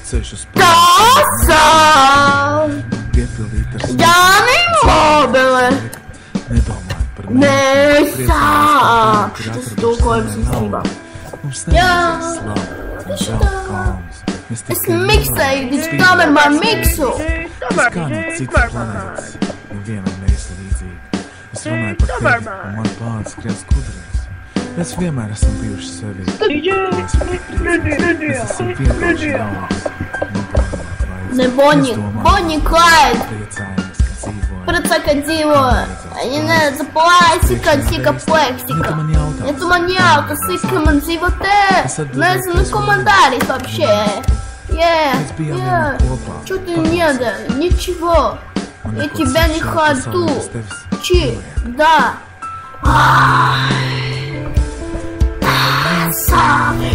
ceļš uz Tasa! Piepildīt ar Jāni mobile! Nedomāju par Nesāk! Tas tulkojums īstenībā. Mums Jā. nevajag slavu, kalns. Es miksēju, viņš tomēr man miksu! Es kā no citas planētas, nevienam neesi līdzīgi. Es runāju par tevi, un man plāns skrien skudrīs. Mēs vienmēr esam bijuši sevi. Mēs esam vienkārši jaunas. Ne Bonnie Clyde! Priecājamies, ka dzīvojam. Priecā, ka dzīvo. Они не заплатика, сика плексика. Ja Это маньяка, сика man dzīvo te. Nezinu комментарий вообще. Что ты не да? Ничего. Я тебя не хочу. Чи? Да.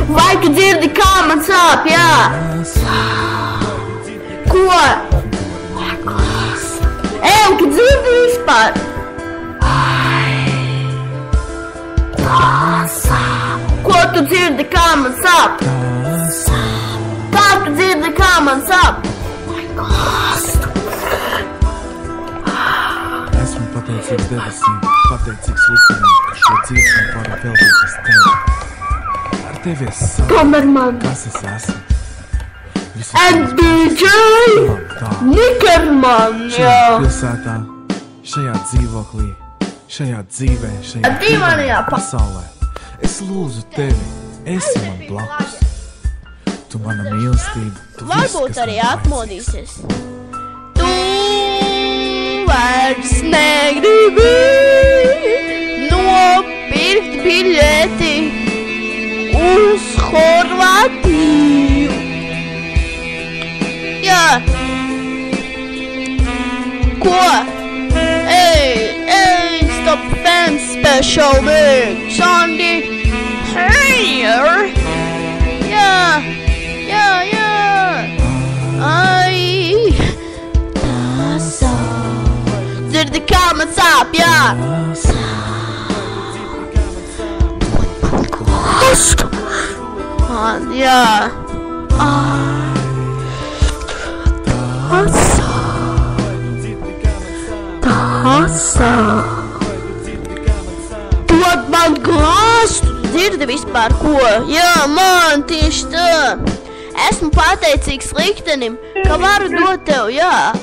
Vai ka dzirdi, kā man sāp, jā? Ko? Ej, ka dzirdi vispār? Ko tu dzirdi, kā man sāp? Kā tu dzirdi, kā man sāp? Esmu pateicīgs debesīm, pateicīgs liktenam, ka šo dziesmu varu veltīties tev. Ar tevi es saku, Tomēr man. kas es esmu. And DJ Nickerman, Šajā jā. pilsētā, šajā dzīvoklī, šajā dzīvē, šajā Dīvainajā pasaulē. Es lūdzu tevi, esi man blakus. Tu mana mīlestība, tu viss, Varbūt kas arī man atmodīsies. Tu vairs negribi nopirkt biļeti uz Horvātiju. Jā. Ko? Ej, stop fam special mix on the here. Jā. Ai, tasa. Dzirdi, kā man sāp, jā. Jā. Tasa. Dod man glāstu. Dzirdi vispār ko? Jā, man tieši tā. Esmu pateicīgs liktenim, ka varu dot tev, jā.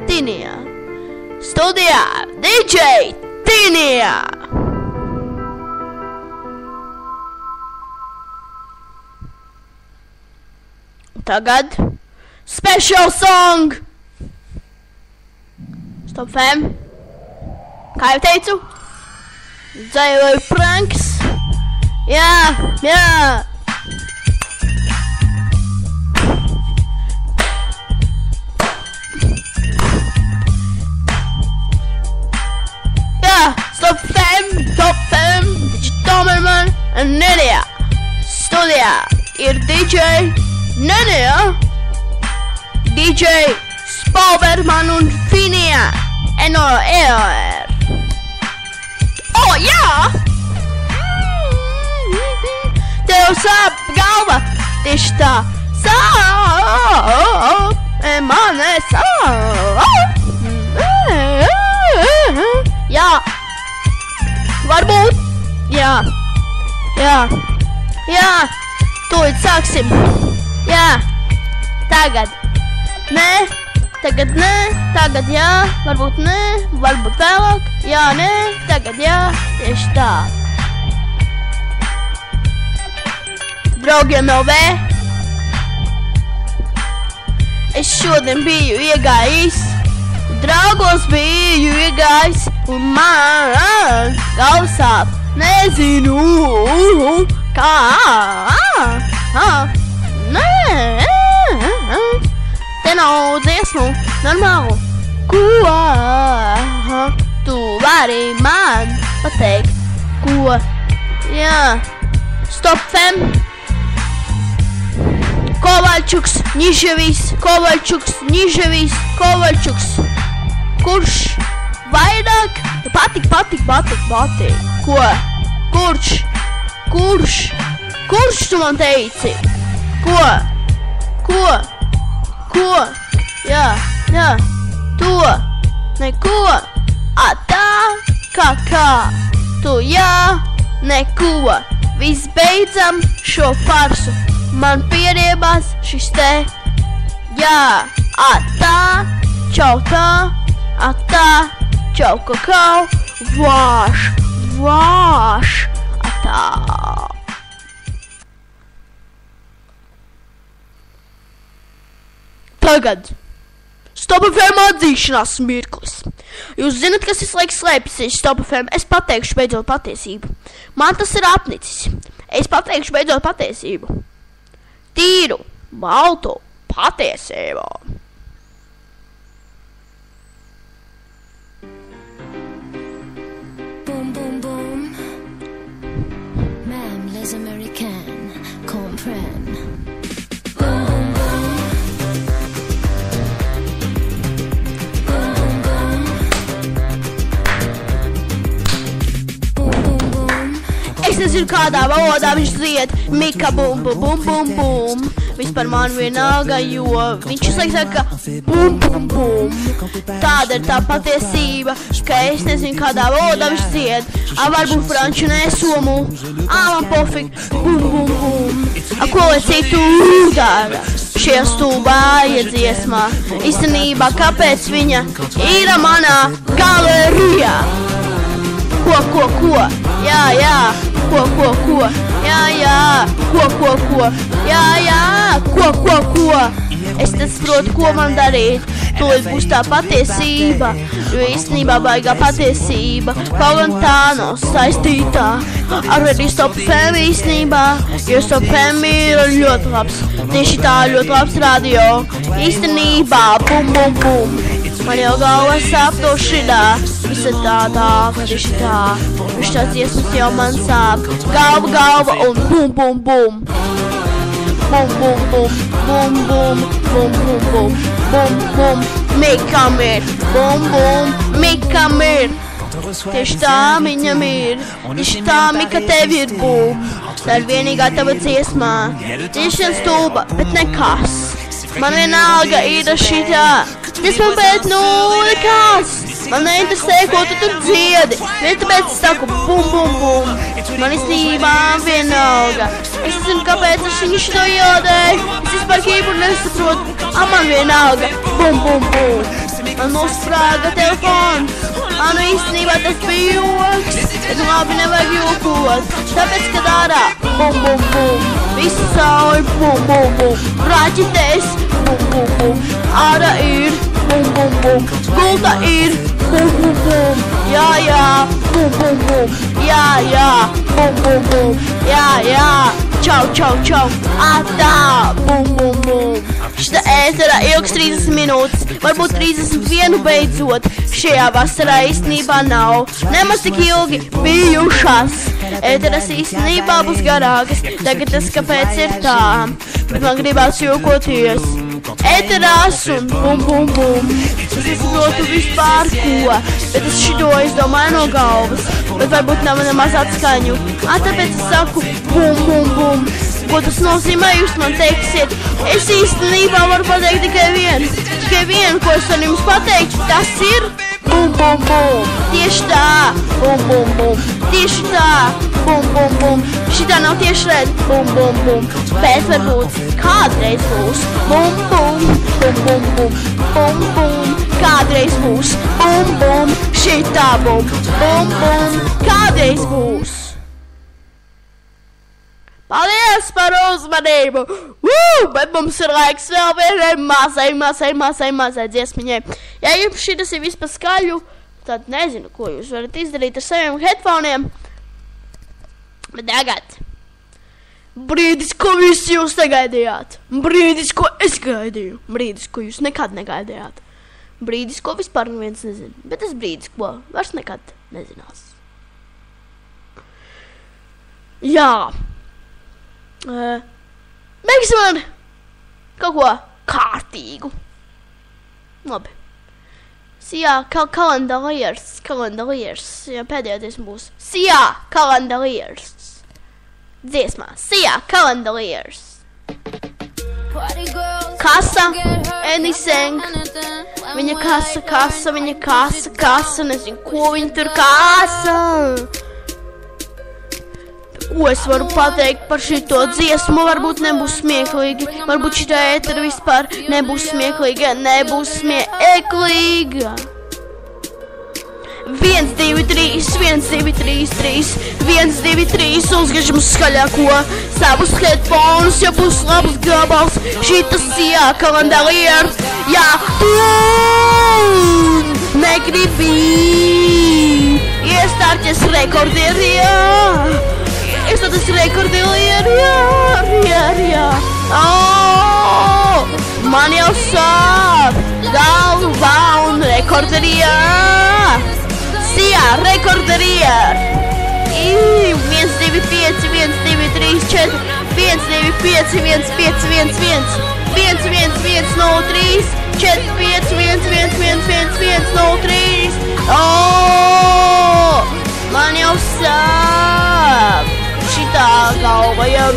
Tinijā. Studijā DJ Tinijā. Tagad special song. Stop fam. Kā jau teicu, dzējoju pranks. Jā. Stop fam, DJ Tomerman un Nenija. Studijā ir DJ Nenija, DJ Spalberman un Finija, N-O-E-O-R. O, jā! Tev sāp galva, tieši tā. Sāp, man sāp. Jā. Varbūt. Jā. Tūlīt sāksim. Jā. Tagad. Nē. Tagad nē. Tagad jā. Varbūt nē. Varbūt vēlāk. Jā, nē. Tagad jā. Tieši tā. Draugiem LV. Es šodien biju iegājis. Draugos biju iegājis. Un man galva sāp. Nezinu, kā. Nē. Te nav dziesmu normālu. Ko tu vari man pateikt? Ko? Jā. Stop fam. Kovaļčuks, Niževis, Kurš? Vairāk? Patik. Ko? Kurš tu man teici? Ko? Ko? Jā, to, neko, tā, kā, tu, jā, neko, viss beidzam šo farsu, man pieriebās šis te, jā, tā, čau tā, čau kakau, vāš, tā. Tagad Stop FM atzīšanās mirklis. Jūs zināt, kas visu laiku slēpjas Stop FM? Es pateikšu beidzot patiesību. Man tas ir apnicis. Es pateikšu beidzot patiesību. Tīru, baltu patiesību. Boom, boom, boom. Même les Américaines comprennent. Es nezinu, kādā valodā viņš dzied. Mika bum, bum, bum, bum, bum. Vispār man vienalga, jo viņš saka bum, bum, bum. Tāda ir tā patiesība, ka es nezinu, kādā valodā viņš dzied. Varbūt franču, ne somu. Man pofik, bum, bum, bum. Ko lai citu dara? Šie stulbāja dziesmā. Īstenībā, kāpēc viņa ir manā galerijā? Ko? Jā, ko? Jā, ko? Es nesaprotu, ko man darīt. Tūlīt būs tā patiesība, jo īstenībā baigā patiesība. Kaut gan tā nav saistītā ar arī Stop FM īstenībā, jo Stop FM ir ļoti labs. Tieši tā ļoti labs radio. Īstenībā, bum, bum, bum. Man jau galva sāp to šidā. Visa tā, tieši tā. Viņš tās dziesmas jau man sāp. Galva un bum, bum, bum. Bum, bum, bum, bum, bum, bum, bum, bum, bum, bum. Mikam ir, bum, bum, mikam ir. Tieši tā viņam ir. Tieši tā, Mika, tev ir bum. Tā ir vienīgā tava dziesmā. Tieši vien stulba, bet nekas. Man vienalga ir šitā. Tas man bet nekas. Man neinteresē, ko tu tur dziedi. Vien tāpēc es saku bum, bum, bum. Man īstenībā vienalga. Es nezinu, kāpēc es viņu šito ielādēju. Es vispār kīpuru nesaprotu. Man vienalga. Bum, bum, bum. Man nosprāga telefons. Man īstenībā tas bija joks. Bet labi nevajag jokot. Tāpēc, kad ārā bum, bum, bum. Visi sauli bum, bum, bum. Raķites bum, bum, bum. Ārā ir bum, bum, bum. Gulta ir bum, bum, bum. Jā, bum, bum, bum. Jā, bum, bum, bum. Jā, čau. Tā, bum, bum, bum. Šitā ēterā ilgs 30 minūtes, varbūt 31 beidzot. Šajā vasarā īstenībā nav nemaz tik ilgi bijušas. Ēteras īstenībā būs garākas, tagad tas kāpēc ir tā, bet man gribās jokoties. Ēterās un bum, bum, bum. Es nesaprotu vispār ko, bet es šito izdomāju no galvas, bet varbūt nav nemaz atskaņu. Tāpēc es saku bum, bum, bum. Ko tas nozīmē, jūs man teiksiet? Es īstenībā varu pateikt tikai vienu, ko es varu jums pateikt. Tas ir bum, bum, bum. Tieši tā, bum, bum, bum. Tieši tā, bum, bum, bum. Šitā nav tieši red, bum, bum, bum. Bet varbūt kādreiz būs bum, bum, bum, bum, bum, bum, bum. Kādreiz būs bum, bum. Šitā bum, bum, bum. Kādreiz būs. Paldies par uzmanību! Bet mums ir laiks vēl vienai mazai dziesmiņai. Ja jums šitas ir vispār skaļu, tad nezinu, ko jūs varat izdarīt ar saviem headphoneiem. Bet tagad. Brīdis, ko visi jūs negaidījāt. Brīdis, ko es gaidīju. Brīdis, ko jūs nekad negaidījāt. Brīdis, ko vispār neviens nezina. Bet tas brīdis, ko vairs nekad nezinās. Jā. Mēģināsim man kaut ko kārtīgu. Labi. Sijā kalendariers. Jā, pēdējā dziesma būs. Sijā kalendariers. Dziesmā. Sijā kalendariers. kasa, anything. Viņa kasa, nezinu, ko viņa tur kasa. Ko es varu pateikt par šito dziesmu, varbūt nebūs smieklīgi, varbūt šitā ētera vispār nebūs smieklīga, 1, 2, 3, 1, 2, 3, 3, 1, 2, 3, uzgriežam skaļāko savus headphones, ja būs labs gabals, šitas jākalendarier, jā, tu negribi iestāties rekorderī, iestāties rekorderī, jā, man jau sāp galva un rekorderī, Sijā, rekorderīr! 1, 2, 5, 1, 2, 3, 4, 1, 2, 5, 1, 5, 1, 1, 1, 1, 1, 0, 3, 4, 5, 1, 1, 1, 1, 1, 0, 3. Man jau sāp! Šitā galva jau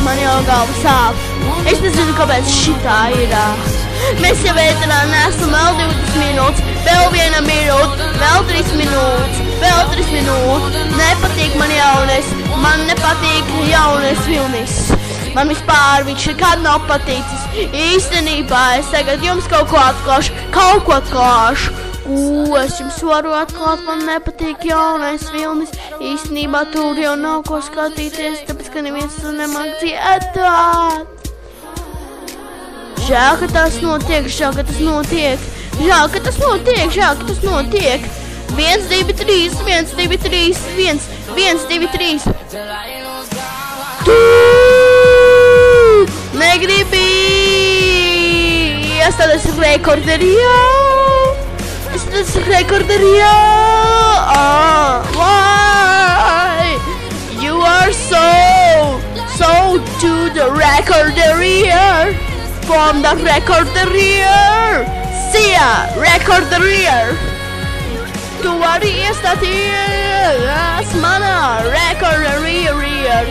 Man jau galva sāp! Es nezinu, kāpēc šitā ir. Mēs jau ēterā nesam vēl 20 minūtes, vēl 1 minūte, vēl 3 minūtes, vēl 3 minūtes. Nepatīk man jaunais, man nepatīk jaunais Vilnis. Man vispār viņš nekad nav paticis. Īstenībā es tagad jums kaut ko atklāšu. Ko es jums varu atklāt, man nepatīk jaunais Vilnis. Īstenībā tur jau nav ko skatīties, tāpēc, ka neviens to nemāk dziedāt. Žēl, ka tas notiek. 1, 2, 3, 1, 2, 3, 1, 2, 3. Tu negribi iestāties rekorderī. Why? You are so to the rekorderī. From the rekorderīr, Sijā, rekorderīr. Tu vari iestāties manā rekorderīr.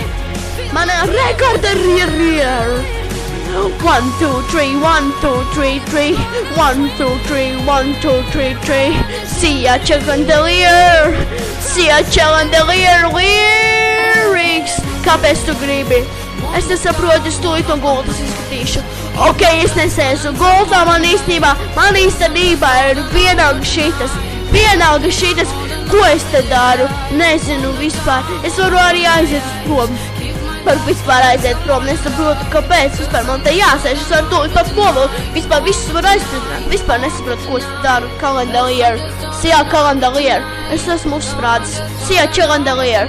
1, 2, 3, 1, 2, 3, 3, 1, 2, 3, 1, 2, 3, 3. Sijā, chandelier lyrics. Kāpēc tu gribi? Es nesaprotu, es tūlīt no gultas izskatīšu. Ok, es nesēšu gultā, man īstenībā ir vienalga šitas. Ko es te daru? Nezinu vispār. Es varu arī aiziet prom. Nesaprotu, kāpēc vispār man te jāsēž. Es varu tūlīt pat povilkt. Vispār visus var aizpildināt. Vispār nesaprotu, ko es te daru. Kalendarier. Sijā, kalendarier. Es esmu uzsprādis. Sijā, kalendarier.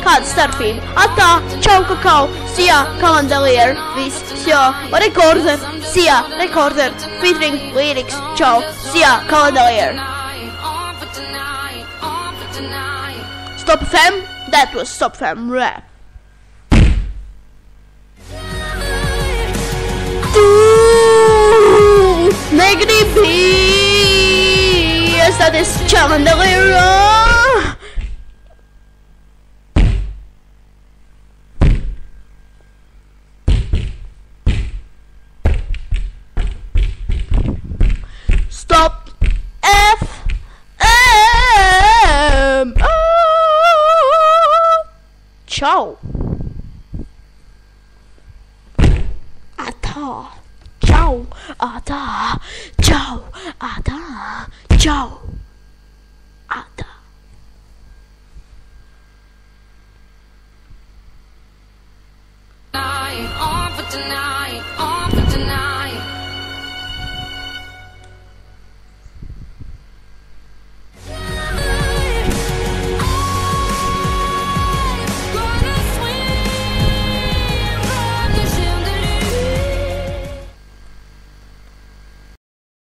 Kāda starpība? Atā, čau, kakau. Sijā, kalendarier. Viss, sjā. Rekorder. Sijā, rekorder. Featuring lyrics. Čau. Sijā, kalendarier. Stop FM. That was Stop FM rap. Tu negribi iestāties kalendarier. Stop FM. Ciao. Ciao, Ada. Ciao, Ada. Ciao, Ada. On for tonight.